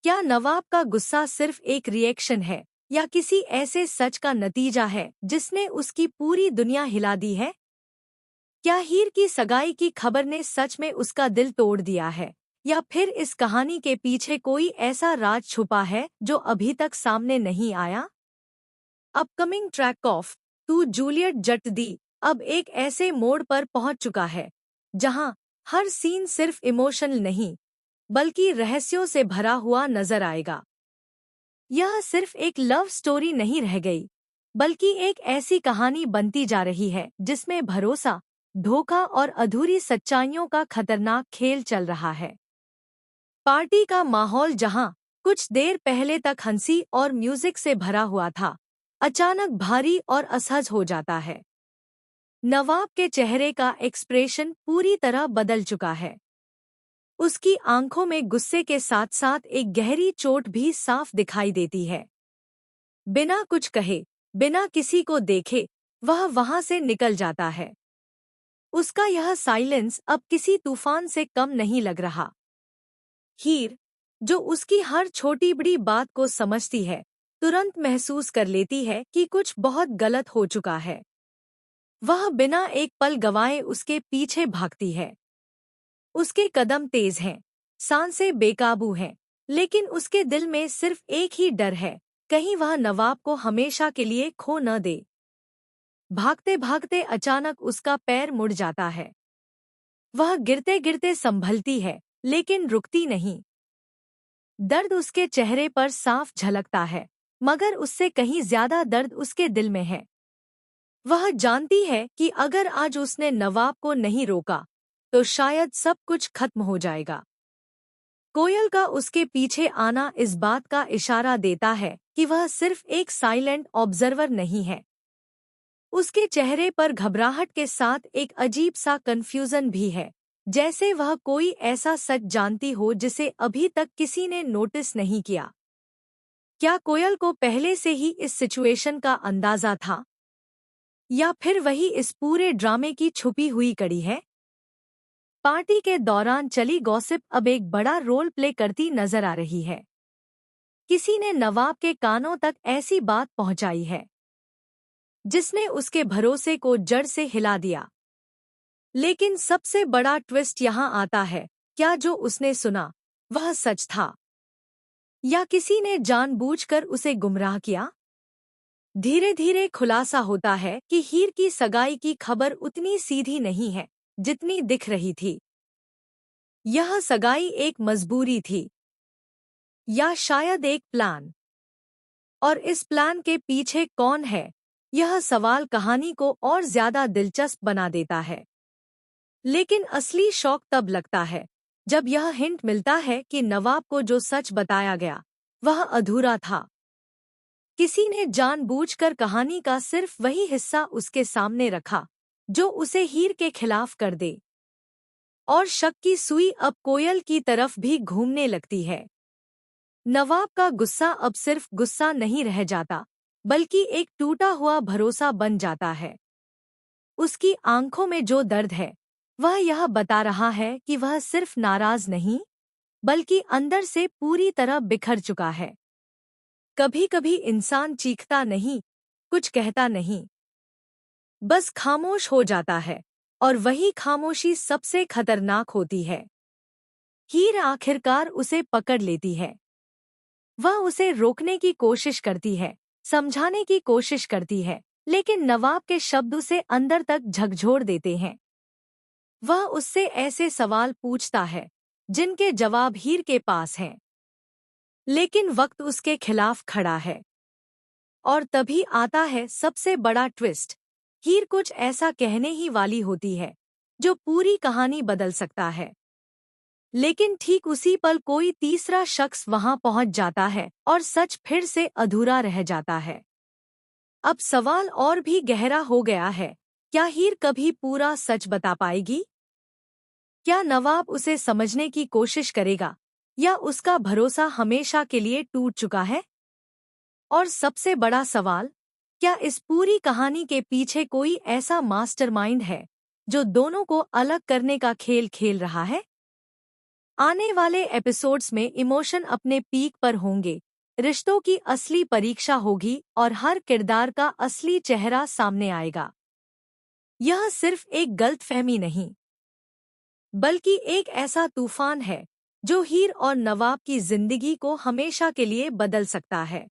क्या नवाब का गुस्सा सिर्फ एक रिएक्शन है या किसी ऐसे सच का नतीजा है जिसने उसकी पूरी दुनिया हिला दी है? क्या हीर की सगाई की खबर ने सच में उसका दिल तोड़ दिया है या फिर इस कहानी के पीछे कोई ऐसा राज छुपा है जो अभी तक सामने नहीं आया? Upcoming track of two Juliet जट दी अब एक ऐसे मोड़ पर पहुंच चुका है जहां हर सीन सिर्फ इमोशनल नहीं बल्कि रहस्यों से भरा हुआ नजर आएगा। यह सिर्फ एक लव स्टोरी नहीं रह गई, बल्कि एक ऐसी कहानी बनती जा रही है जिसमें भरोसा, धोखा और अधूरी सच्चाइयों का खतरनाक खेल चल रहा है। पार्टी का माहौल जहां कुछ देर पहले तक हंसी और म्यूजिक से भरा हुआ था, अचानक भारी और असहज हो जाता है। नवाब के चेहरे का एक्सप्रेशन पूरी तरह बदल चुका है। उसकी आंखों में गुस्से के साथ साथ एक गहरी चोट भी साफ दिखाई देती है। बिना कुछ कहे, बिना किसी को देखे, वह वहां से निकल जाता है। उसका यह साइलेंस अब किसी तूफान से कम नहीं लग रहा। हीर, जो उसकी हर छोटी बड़ी बात को समझती है, तुरंत महसूस कर लेती है कि कुछ बहुत गलत हो चुका है। वह बिना एक पल गंवाए उसके पीछे भागती है। उसके कदम तेज हैं, सांसें बेकाबू हैं, लेकिन उसके दिल में सिर्फ एक ही डर है, कहीं वह नवाब को हमेशा के लिए खो न दे। भागते भागते अचानक उसका पैर मुड़ जाता है। वह गिरते गिरते संभलती है, लेकिन रुकती नहीं। दर्द उसके चेहरे पर साफ झलकता है, मगर उससे कहीं ज्यादा दर्द उसके दिल में है। वह जानती है कि अगर आज उसने नवाब को नहीं रोका, तो शायद सब कुछ खत्म हो जाएगा। कोयल का उसके पीछे आना इस बात का इशारा देता है कि वह सिर्फ एक साइलेंट ऑब्जर्वर नहीं है। उसके चेहरे पर घबराहट के साथ एक अजीब सा कंफ्यूजन भी है, जैसे वह कोई ऐसा सच जानती हो जिसे अभी तक किसी ने नोटिस नहीं किया। क्या कोयल को पहले से ही इस सिचुएशन का अंदाजा था, या फिर वही इस पूरे ड्रामे की छुपी हुई कड़ी है? पार्टी के दौरान चली गॉसिप अब एक बड़ा रोल प्ले करती नजर आ रही है। किसी ने नवाब के कानों तक ऐसी बात पहुंचाई है जिसने उसके भरोसे को जड़ से हिला दिया। लेकिन सबसे बड़ा ट्विस्ट यहाँ आता है, क्या जो उसने सुना वह सच था, या किसी ने जानबूझकर उसे गुमराह किया? धीरे धीरे खुलासा होता है कि हीर की सगाई की खबर उतनी सीधी नहीं है जितनी दिख रही थी। यह सगाई एक मजबूरी थी, या शायद एक प्लान। और इस प्लान के पीछे कौन है, यह सवाल कहानी को और ज्यादा दिलचस्प बना देता है। लेकिन असली शौक तब लगता है जब यह हिंट मिलता है कि नवाब को जो सच बताया गया वह अधूरा था। किसी ने जानबूझकर कहानी का सिर्फ वही हिस्सा उसके सामने रखा जो उसे हीर के खिलाफ कर दे। और शक की सुई अब कोयल की तरफ भी घूमने लगती है। नवाब का गुस्सा अब सिर्फ गुस्सा नहीं रह जाता, बल्कि एक टूटा हुआ भरोसा बन जाता है। उसकी आंखों में जो दर्द है, वह यह बता रहा है कि वह सिर्फ नाराज नहीं, बल्कि अंदर से पूरी तरह बिखर चुका है। कभी कभी इंसान चीखता नहीं, कुछ कहता नहीं, बस खामोश हो जाता है, और वही खामोशी सबसे खतरनाक होती है। हीर आखिरकार उसे पकड़ लेती है। वह उसे रोकने की कोशिश करती है, समझाने की कोशिश करती है, लेकिन नवाब के शब्द उसे अंदर तक झकझोर देते हैं। वह उससे ऐसे सवाल पूछता है जिनके जवाब हीर के पास हैं, लेकिन वक्त उसके खिलाफ खड़ा है। और तभी आता है सबसे बड़ा ट्विस्ट। हीर कुछ ऐसा कहने ही वाली होती है जो पूरी कहानी बदल सकता है। लेकिन ठीक उसी पल कोई तीसरा शख्स वहां पहुंच जाता है और सच फिर से अधूरा रह जाता है। अब सवाल और भी गहरा हो गया है, क्या हीर कभी पूरा सच बता पाएगी? क्या नवाब उसे समझने की कोशिश करेगा, या उसका भरोसा हमेशा के लिए टूट चुका है? और सबसे बड़ा सवाल, क्या इस पूरी कहानी के पीछे कोई ऐसा मास्टरमाइंड है जो दोनों को अलग करने का खेल खेल रहा है? आने वाले एपिसोड्स में इमोशन अपने पीक पर होंगे, रिश्तों की असली परीक्षा होगी और हर किरदार का असली चेहरा सामने आएगा। यह सिर्फ एक गलतफहमी नहीं, बल्कि एक ऐसा तूफान है जो हीर और नवाब की जिंदगी को हमेशा के लिए बदल सकता है।